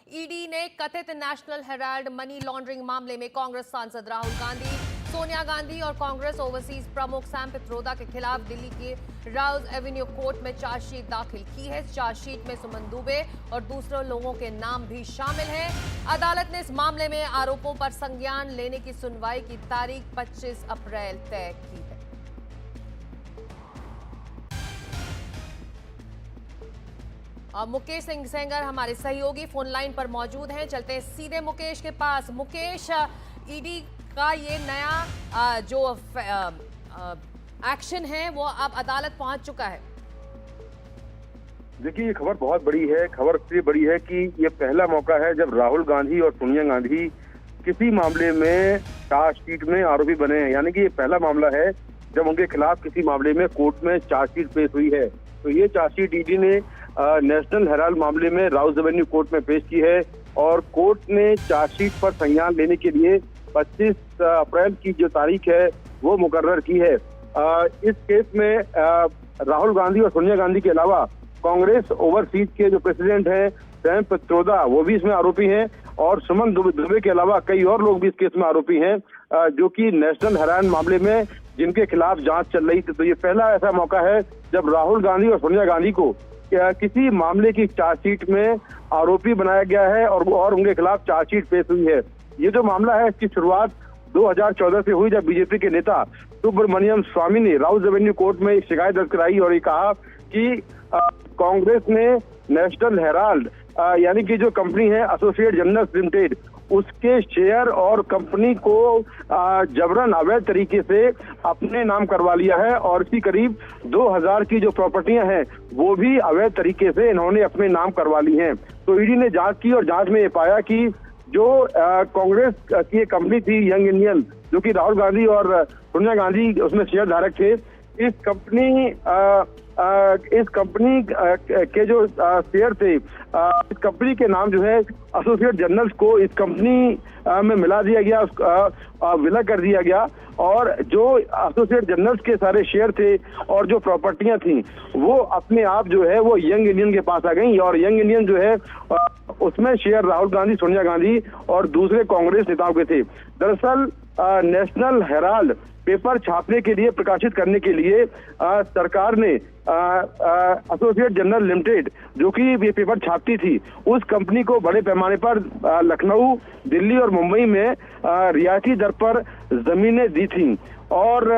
ED ने कथित national Herald money laundering मामले में कांग्रेस सांसद राहुल गांधी, सोनिया गांधी और कांग्रेस ओवरसीज प्रमुख सैम पित्रोदा के खिलाफ दिल्ली के राउज एवेन्यू कोर्ट में चार्जशीट दाखिल की है। चार्जशीट में सुमन दुबे और दूसरे लोगों के नाम भी शामिल हैं। अदालत ने इस मामले में आरोपों पर संज्ञान लेने की सुनवाई की तारीख 25 अप्रैल तय की है। मुकेश सिंह सेंगर हमारे सहयोगी फोन लाइन पर मौजूद हैं। चलते हैं सीधे मुकेश के पास। मुकेश, ईडी का ये नया जो एक्शन है वो अब अदालत पहुंच चुका है। देखिए, ये खबर बहुत बड़ी है। खबर इसलिए बड़ी है कि ये पहला मौका है जब राहुल गांधी और सोनिया गांधी किसी मामले में चार्जशीट में आरोपी बने हैं। यानी कि ये पहला मामला है जब उनके खिलाफ किसी मामले में कोर्ट में चार्जशीट पेश हुई है। तो ये चार्जशीट ईडी ने नेशनल हेराल्ड मामले में राउज एवेन्यू कोर्ट में पेश की है और कोर्ट ने चार्जशीट पर संज्ञान लेने के लिए 25 अप्रैल की जो तारीख है वो मुकर्रर की है। इस केस में राहुल गांधी और सोनिया गांधी के अलावा कांग्रेस ओवरसीज के जो प्रेसिडेंट हैं सैम पित्रोदा, वो भी इसमें आरोपी हैं और सुमन दुबे के अलावा कई और लोग भी इस केस में आरोपी हैं, जो कि नेशनल हेराल्ड मामले में जिनके खिलाफ जांच चल रही थी। तो ये पहला ऐसा मौका है जब राहुल गांधी और सोनिया गांधी को किसी मामले की चार्जशीट में आरोपी बनाया गया है और उनके खिलाफ चार्जशीट पेश हुई है। ये जो मामला है इसकी शुरुआत 2014 से हुई जब बीजेपी के नेता सुब्रमण्यम स्वामी ने राउज एवेन्यू कोर्ट में एक शिकायत दर्ज कराई और ये कहा कि कांग्रेस ने नेशनल हेराल्ड यानी कि जो कंपनी है एसोसिएट जर्नल्स लिमिटेड, उसके शेयर और कंपनी को जबरन अवैध तरीके से अपने नाम करवा लिया है और इसकी करीब 2000 की जो प्रॉपर्टियां हैं वो भी अवैध तरीके से इन्होंने अपने नाम करवा ली हैं। तो ईडी ने जांच की और जांच में ये पाया कि जो कांग्रेस की एक कंपनी थी यंग इंडियन, जो कि राहुल गांधी और सोनिया गांधी उसमें शेयर धारक थे, इस कंपनी के जो शेयर थे, इस कंपनी के नाम जो है एसोसिएट जर्नल्स को इस कंपनी में मिला दिया गया, विलय कर दिया गया और जो एसोसिएट जर्नल्स के सारे शेयर थे और जो प्रॉपर्टियां थी वो अपने आप जो है वो यंग इंडियन के पास आ गई और यंग इंडियन जो है उसमें शेयर राहुल गांधी, सोनिया गांधी और दूसरे कांग्रेस नेताओं के थे। दरअसल नेशनल हेराल्ड पेपर छापने के लिए, प्रकाशित करने के लिए सरकार ने एसोसिएट जर्नल लिमिटेड, जो कि ये पेपर छापती थी, उस कंपनी को बड़े पैमाने पर लखनऊ, दिल्ली और मुंबई में रियायती दर पर जमीनें दी थी और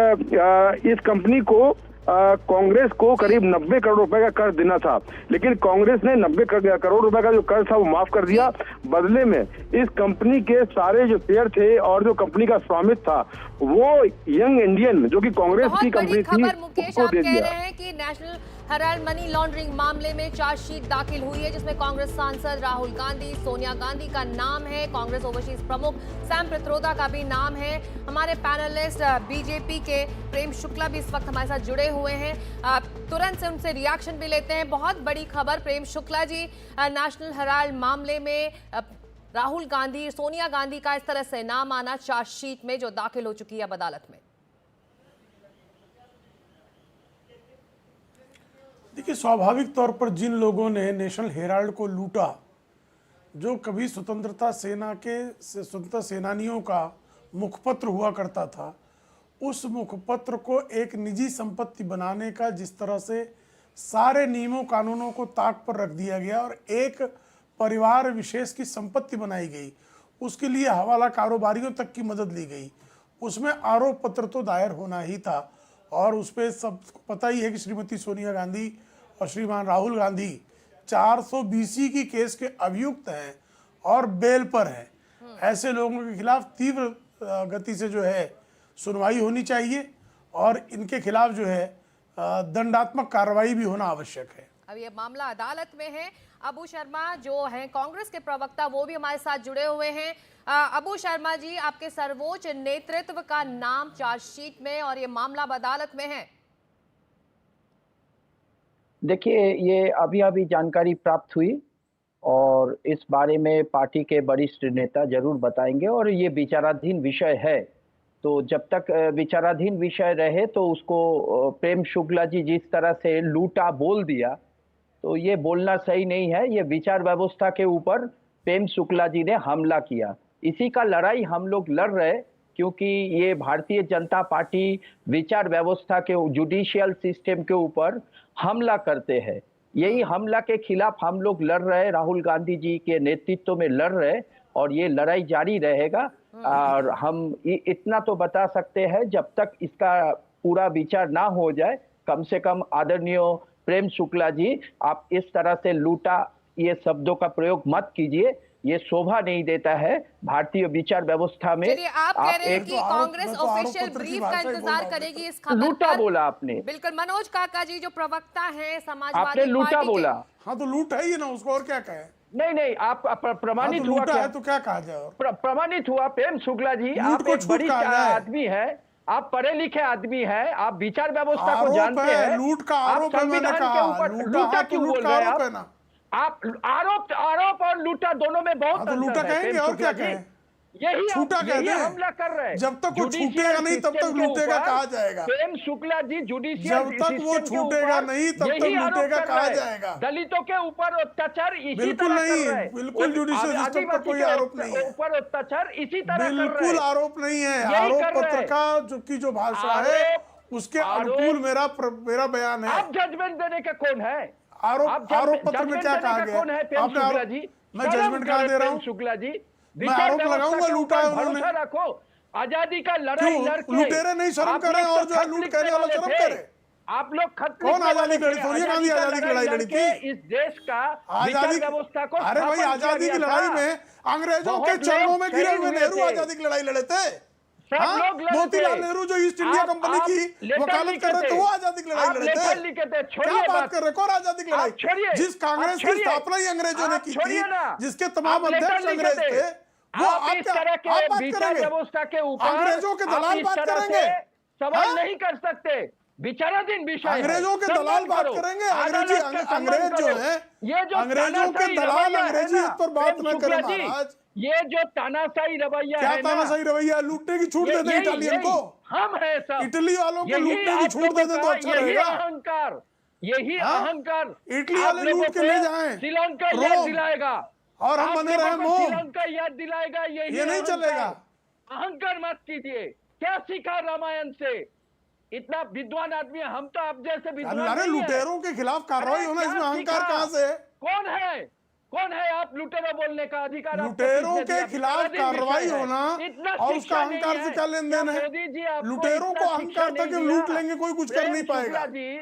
इस कंपनी को कांग्रेस को करीब 90 करोड़ रुपए का कर्ज देना था, लेकिन कांग्रेस ने 90 करोड़ रुपए का जो कर्ज था वो माफ कर दिया। बदले में इस कंपनी के सारे जो शेयर थे और जो कंपनी का स्वामित्व था वो यंग इंडियन, जो कि कांग्रेस की कंपनी थी, उसको दे दिया। कह रहे हैं कि नेशनल हेराल्ड मनी लॉन्ड्रिंग मामले में चार्जशीट दाखिल हुई है जिसमें कांग्रेस सांसद राहुल गांधी, सोनिया गांधी का नाम है, कांग्रेस ओवरसीज प्रमुख सैम पित्रोदा का भी नाम है। हमारे पैनलिस्ट बीजेपी के प्रेम शुक्ला भी इस वक्त हमारे साथ जुड़े हुए हैं, तुरंत से उनसे रिएक्शन भी लेते हैं। बहुत बड़ी खबर प्रेम शुक्ला जी, नेशनल हेराल्ड मामले में राहुल गांधी, सोनिया गांधी का इस तरह से नाम आना चार्जशीट में जो दाखिल हो चुकी है अब अदालत में। देखिए, स्वाभाविक तौर पर जिन लोगों ने नेशनल हेराल्ड को लूटा, जो कभी स्वतंत्रता सेनानियों का मुखपत्र हुआ करता था, उस मुखपत्र को एक निजी संपत्ति बनाने का जिस तरह से सारे नियमों कानूनों को ताक पर रख दिया गया और एक परिवार विशेष की संपत्ति बनाई गई, उसके लिए हवाला कारोबारियों तक की मदद ली गई, उसमें आरोप पत्र तो दायर होना ही था। और उस पर सब पता ही है कि श्रीमती सोनिया गांधी और श्रीमान राहुल गांधी 420 की केस के अभियुक्त हैं और बेल पर हैं। ऐसे लोगों के खिलाफ तीव्र गति से जो है सुनवाई होनी चाहिए और इनके खिलाफ जो है दंडात्मक कार्रवाई भी होना आवश्यक है। अब ये मामला अदालत में है। अबू शर्मा जो हैं कांग्रेस के प्रवक्ता, वो भी हमारे साथ जुड़े हुए हैं। अबू शर्मा जी, आपके सर्वोच्च नेतृत्व का नाम चार्जशीट में और ये मामला अब अदालत में है। देखिए, ये अभी जानकारी प्राप्त हुई और इस बारे में पार्टी के वरिष्ठ नेता जरूर बताएंगे और ये विचाराधीन विषय है, तो जब तक विचाराधीन विषय रहे तो उसको प्रेम शुक्ला जी जिस तरह से लूटा बोल दिया, तो ये बोलना सही नहीं है। ये विचार व्यवस्था के ऊपर प्रेम शुक्ला जी ने हमला किया। इसी का लड़ाई हम लोग लड़ रहे, क्योंकि ये भारतीय जनता पार्टी विचार व्यवस्था के, जुडिशियल सिस्टम के ऊपर हमला करते हैं। यही हमला के खिलाफ हम लोग लड़ रहे, राहुल गांधी जी के नेतृत्व में लड़ रहे, और ये लड़ाई जारी रहेगा। और हम इतना तो बता सकते हैं, जब तक इसका पूरा विचार ना हो जाए, कम से कम आदरणीय प्रेम शुक्ला जी, आप इस तरह से लूटा ये शब्दों का प्रयोग मत कीजिए, ये शोभा नहीं देता है भारतीय विचार व्यवस्था में। चलिए, आप कह रहे हैं एक कि कांग्रेस ऑफिशियल ब्रीफ का इंतजार करेगी इस खबर लूटा पर। बोला आपने। बिल्कुल, मनोज काका जी जो प्रवक्ता हैं समाजवादी आपने लूटा पार्टी के, बोला। हाँ तो लूट है ही ना, उसको और क्या कहे। नहीं, आप प्रमाणित तो हुआ लूटा क्या? है तो क्या कहा जाए और? प्रमाणित हुआ प्रेम शुक्ला जी, लूट आप को एक छूट बड़ी कहा जाए। आदमी है, आप पढ़े लिखे आदमी है, आप विचार व्यवस्था को आरोप जानते है, हैं। लूट का आप आरोप है, मैंने संविधान कहा। के ऊपर लूटा, लूटा हाँ, तो क्यों लूट बोल का रहे हैं आरोप है आप? ना। आप आरोप और लूटा दोनों में बहुत हाँ तो अंतर लूटा है, कहेंगे प्रेम और क्या शुक्ला जी। कहें। यही छूटा कह यही दें। हमला कर रहे हैं। जब तक वो जुडिशियल छूटेगा नहीं, तब तक सिस्टम के लूटेगा ऊपर कहा जाएगा। प्रेम शुक्ला जी जुडिशियल जब तक वो सिस्टम के छूटेगा ऊपर नहीं, तब तक यही आरोप लूटेगा कर कहा रहे हैं। जाएगा। दलितों के ऊपर अत्याचार इसी बिल्कुल तरह नहीं, कर रहे हैं। बिल्कुल जुडिशियल सिस्टम पर आदिवासी कोई के आरोप नहीं है। ऊपर अत्याचार इसी तरह कर रहे हैं। बिल्कुल आरोप नहीं है। यही आरोप कर रहे पत्र हैं। का जो भाषा है उसके अनुकूल मेरा बयान है। आप जजमेंट देने का कौन है? आरोप पत्र में क्या कहा गया? कौन है प्रेम आपने शुक्ला आरोप- जी? मैं जजमेंट कहाँ दे रहा हूँ? शुक्ला जी, मैं आरोप विचार लगाऊंगा व्यवस्था के लूटा है ऊपर उन्होंने। भरोसा रखो। आजादी का लड़ाई क्यों? लड़के लुटेरे नहीं शर्म आप कर रहे लोग और तो जो है खत लूट लिखने करने वाला वाले शर्म थे। करे। आप लोग खत कौन लिखने आजादी वाले लड़ी? थे। सोनिया गांधी का आजादी की लड़ाई लड़ी लड़के थी। इस देश का विचार आजादी, व्यवस्था को अरे भाई, स्थापन किया आजादी की गया लड़ाई था। में अंग्रेजों के बहुत चरणों लोग में गिरे शहीद हुए हुए नेहरू थे। आजादी की लड़ाई लड़े थे। सब हाँ? लोग लड़े मोतीलाल थे। नेहरू जो ईस्ट इंडिया कंपनी की लेटर वकालत लिखे कर रहे थे, थे। वो आजादी की लड़ाई आप लड़े लेटर थे। लिखे थे। क्या छोड़िए बात बात। कर रहे? कौन आजादी की लड़ाई? आप छोड़िए। जिस कांग्रेस आप की छोड़िए। स्थापना ही अंग्रेजों ने आप की छोड़िए थी, ना। जिसके तमाम आप लेटर अध्यक्ष लिखे अंग्रेज थे। थे, वो आप इस तरह के आप बात विचार करेंगे? व्यवस्था के ऊपर अंग्रेजों के आप दलाल इस बात तरह करेंगे? से सवाल हाँ? नहीं कर सकते। विचाराधीन विषय है। अंग्रेजों के सम्मान दलाल बात करो। करेंगे? अदालत का सम्मान अंग्रेज जो करो। है, ये जो अंग्रेजों के तानाशाही दलाल रवैया है अंग्रेजी ना, पर बात प्रेम न करें शुक्ला जी, महाराज। ये जो तानाशाही रवैया क्या है ना, तानाशाही रवैया? लूटने की छूट दे दे इटालियन को। हम है सब। इटली वालों को यही लूटने की आप छूट दे दे लोगों तो का अच्छा यही रहेगा। अहंकार, यही हाँ? अहंकार इटली आप वाले लोगों लूट के को ले जाएं श्रीलंका याद रोम, दिलाएगा और हम आप बने लोगों रहे को मोम। श्रीलंका याद दिलाएगा। यही ये नहीं अहंकार। चलेगा। अहंकार मत कीजिए। क्या सीखा रामायण से? इतना विद्वान आदमी है, हम तो आप जैसे विद्वान अरे नहीं हैं। लुटेरों के खिलाफ कार्रवाई होना, क्या इसमें अहंकार सीखा? कहाँ से है? कौन है? कौन है आप लुटेरा बोलने का अधिकार? आपको लुटेरों किसने के दिया? खिलाफ विचाराधीन कार्रवाई विषय है। होना इतना और उसका शिक्षा नहीं अहंकार से है। क्या लेन देन है? मोदी जी आपको लुटेरों इतना को अहंकार शिक्षा था कि नहीं लूट दिया। लेंगे, कोई कुछ कर प्रेम नहीं पाएगा। शुक्ला जी,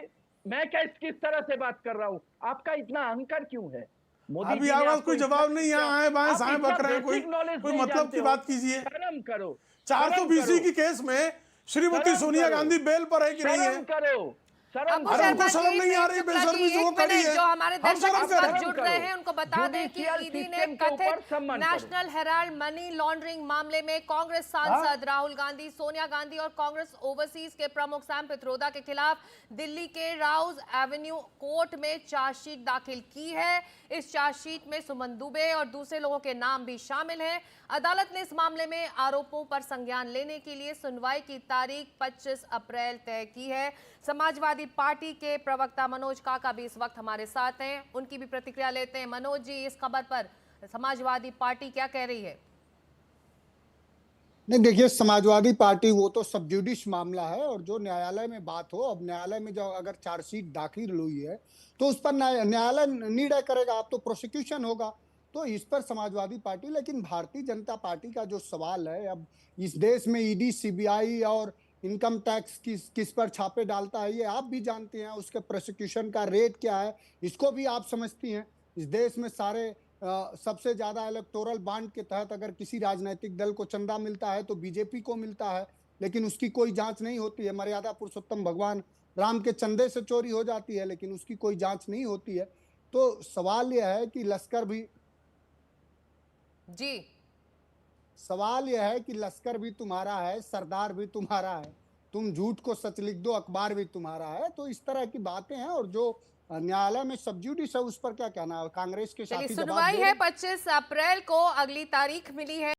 मैं किस तरह से बात कर रहा हूँ? आपका इतना अहंकार क्यों है? मोदी अभी जी ने आवाज आपको कोई इतना जवाब नहीं, शिक्षा- यहाँ आए बाएं आप साएं इतना बक रहे हैं, basic knowledge कोई नहीं मतलब जानते की हो। बात कीजिए। शर्म करो। 420 की केस में श्रीमती शर्म सोनिया करो। गांधी बेल पर है कि नहीं है? शर्म करो। शर्म अबू अरे करो। उनको शर्मा शर्म जी, नहीं आ रही, शुक्ला बेशर्मी जी, से वो एक खड़ी मिनट, है। जो हमारे हम दर्शक शर्म इस वक्त करें। जुड़ रहे हैं उनको बता दें कि जुडिशियल ईडी ने सिस्टम के ऊपर कथित सम्मान करो। नेशनल हेराल्ड मनी लॉन्ड्रिंग मामले में कांग्रेस सांसद राहुल गांधी, सोनिया गांधी और कांग्रेस ओवरसीज के प्रमुख सैम पित्रोदा के खिलाफ दिल्ली के राउज एवेन्यू कोर्ट में चार्जशीट दाखिल की है। इस चार्जशीट में सुमन दुबे और दूसरे लोगों के नाम भी शामिल हैं। अदालत ने इस मामले में आरोपों पर संज्ञान लेने के लिए सुनवाई की तारीख 25 अप्रैल तय की है। समाजवादी पार्टी के प्रवक्ता मनोज काका भी इस वक्त हमारे साथ हैं, उनकी भी प्रतिक्रिया लेते हैं। मनोज जी, इस खबर पर समाजवादी पार्टी क्या कह रही है? नहीं देखिए, समाजवादी पार्टी वो तो सब जुडिश मामला है और जो न्यायालय में बात हो, अब न्यायालय में जो अगर चार्जशीट दाखिल हुई है तो उस पर न्यायालय निर्णय करेगा। अब तो प्रोसिक्यूशन होगा, तो इस पर समाजवादी पार्टी। लेकिन भारतीय जनता पार्टी का जो सवाल है, अब इस देश में ईडी, सीबीआई और इनकम टैक्स किस पर छापे डालता है, ये आप भी जानते हैं। उसके प्रोसिक्यूशन का रेट क्या है, इसको भी आप समझती हैं। इस देश में सबसे ज्यादा इलेक्टोरल बॉन्ड के तहत अगर किसी राजनीतिक दल को चंदा मिलता है तो बीजेपी को मिलता है, लेकिन उसकी कोई जांच नहीं होती है। मर्यादा पुरुषोत्तम भगवान राम के चंदे से चोरी हो जाती है, लेकिन उसकी कोई जांच नहीं होती है। तो सवाल यह है कि लश्कर भी तुम्हारा है, सरदार भी तुम्हारा है, तुम झूठ को सच लिख दो, अखबार भी तुम्हारा है। तो इस तरह की बातें हैं। और जो न्यायालय में सब्जुडिस है, उस पर क्या कहना है? कांग्रेस के साथी जवाब सुनवाई दे है रहे हैं। 25 अप्रैल को, अगली तारीख मिली है।